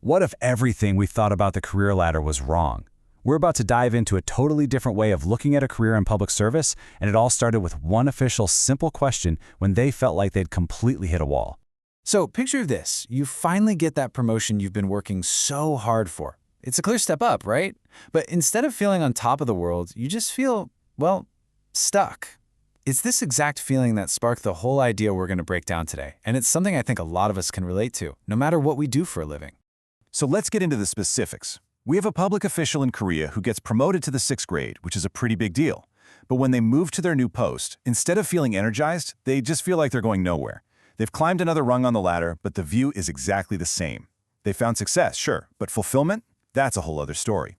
What if everything we thought about the career ladder was wrong? We're about to dive into a totally different way of looking at a career in public service, and it all started with one official simple question when they felt like they'd completely hit a wall. So picture this, you finally get that promotion you've been working so hard for. It's a clear step up, right? But instead of feeling on top of the world, you just feel, well, stuck. It's this exact feeling that sparked the whole idea we're going to break down today, and it's something I think a lot of us can relate to, no matter what we do for a living. So let's get into the specifics. We have a public official in Korea who gets promoted to the 6th grade, which is a pretty big deal. But when they move to their new post, instead of feeling energized, they just feel like they're going nowhere. They've climbed another rung on the ladder, but the view is exactly the same. They found success, sure, but fulfillment? That's a whole other story.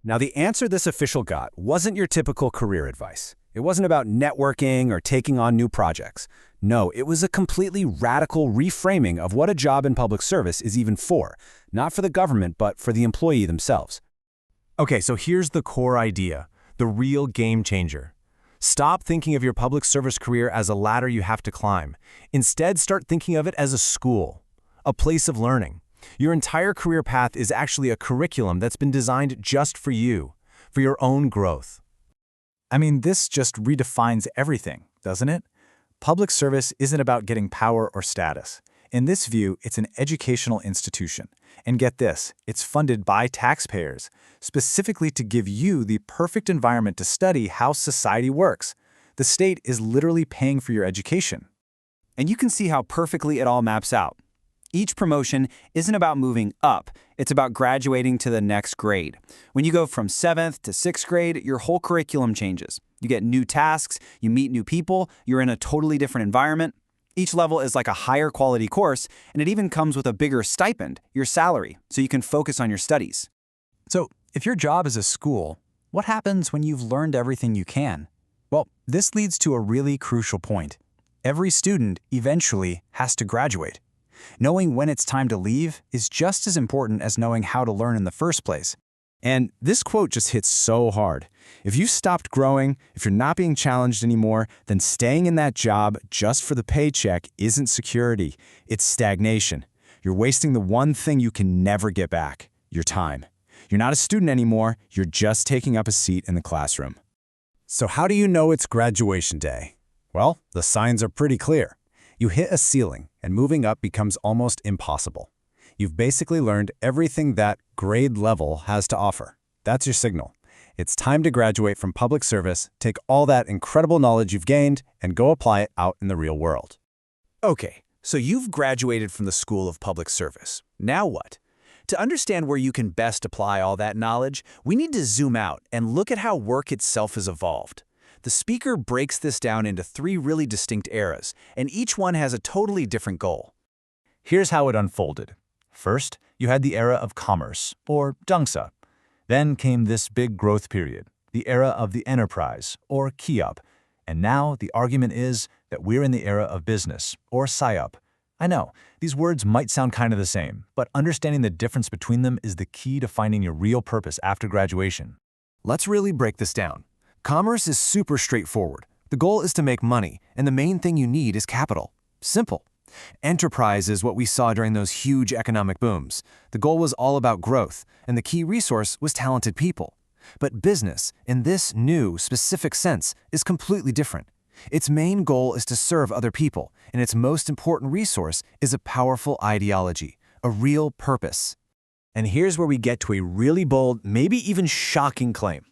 Now, the answer this official got wasn't your typical career advice. It wasn't about networking or taking on new projects. No, it was a completely radical reframing of what a job in public service is even for, not for the government, but for the employee themselves. Okay, so here's the core idea, the real game changer. Stop thinking of your public service career as a ladder you have to climb. Instead, start thinking of it as a school, a place of learning. Your entire career path is actually a curriculum that's been designed just for you, for your own growth. I mean, this just redefines everything, doesn't it? Public service isn't about getting power or status. In this view, it's an educational institution. And get this, it's funded by taxpayers, specifically to give you the perfect environment to study how society works. The state is literally paying for your education. And you can see how perfectly it all maps out. Each promotion isn't about moving up, it's about graduating to the next grade. When you go from 7th to 6th grade, your whole curriculum changes. You get new tasks, you meet new people, you're in a totally different environment. Each level is like a higher quality course, and it even comes with a bigger stipend, your salary, so you can focus on your studies. So, if your job is a school, what happens when you've learned everything you can? Well, this leads to a really crucial point. Every student eventually has to graduate. Knowing when it's time to leave is just as important as knowing how to learn in the first place. And this quote just hits so hard. If you stopped growing, if you're not being challenged anymore, then staying in that job just for the paycheck isn't security, it's stagnation. You're wasting the one thing you can never get back, your time. You're not a student anymore, you're just taking up a seat in the classroom. So how do you know it's graduation day? Well, the signs are pretty clear. You hit a ceiling, and moving up becomes almost impossible. You've basically learned everything that grade level has to offer. That's your signal. It's time to graduate from public service, take all that incredible knowledge you've gained, and go apply it out in the real world. Okay, so you've graduated from the School of Public Service. Now what? To understand where you can best apply all that knowledge, we need to zoom out and look at how work itself has evolved. The speaker breaks this down into 3 really distinct eras, and each one has a totally different goal. Here's how it unfolded. First, you had the era of commerce, or Dangsa. Then came this big growth period, the era of the enterprise, or Kiop. And now the argument is that we're in the era of business, or Psyop. I know, these words might sound kind of the same, but understanding the difference between them is the key to finding your real purpose after graduation. Let's really break this down. Commerce is super straightforward. The goal is to make money, and the main thing you need is capital. Simple. Enterprise is what we saw during those huge economic booms. The goal was all about growth, and the key resource was talented people. But business, in this new, specific sense, is completely different. Its main goal is to serve other people, and its most important resource is a powerful ideology, a real purpose. And here's where we get to a really bold, maybe even shocking claim.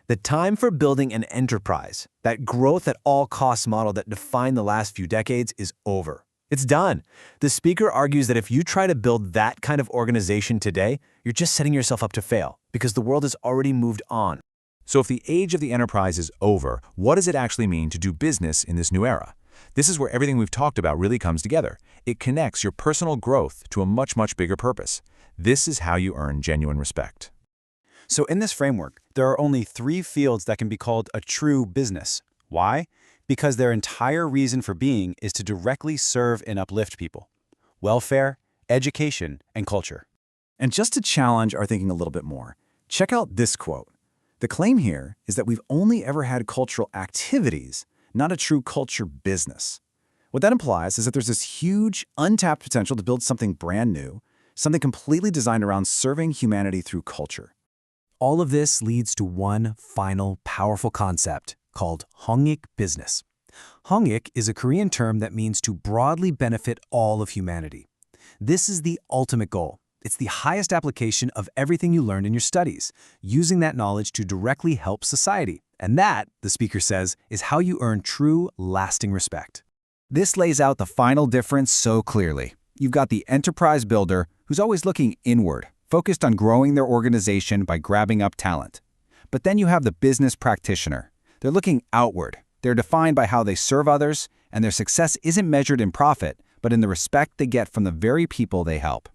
The time for building an enterprise, that growth at all costs model that defined the last few decades, is over. It's done. The speaker argues that if you try to build that kind of organization today, you're just setting yourself up to fail, because the world has already moved on. So if the age of the enterprise is over, what does it actually mean to do business in this new era? This is where everything we've talked about really comes together. It connects your personal growth to a much, much bigger purpose. This is how you earn genuine respect. So in this framework, there are only 3 fields that can be called a true business. Why? Because their entire reason for being is to directly serve and uplift people. Welfare, education, and culture. And just to challenge our thinking a little bit more, check out this quote. The claim here is that we've only ever had cultural activities, not a true culture business. What that implies is that there's this huge, untapped potential to build something brand new, something completely designed around serving humanity through culture. All of this leads to one final powerful concept called hongik business. Hongik is a Korean term that means to broadly benefit all of humanity. This is the ultimate goal. It's the highest application of everything you learned in your studies, using that knowledge to directly help society. And that, the speaker says, is how you earn true, lasting respect. This lays out the final difference so clearly. You've got the enterprise builder who's always looking inward, focused on growing their organization by grabbing up talent. But then you have the business practitioner. They're looking outward. They're defined by how they serve others, and their success isn't measured in profit, but in the respect they get from the very people they help.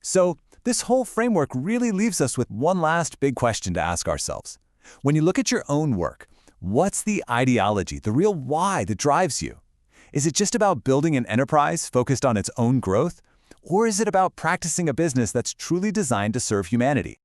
So, this whole framework really leaves us with one last big question to ask ourselves. When you look at your own work, what's the ideology, the real why that drives you? Is it just about building an enterprise focused on its own growth? Or is it about practicing a business that's truly designed to serve humanity?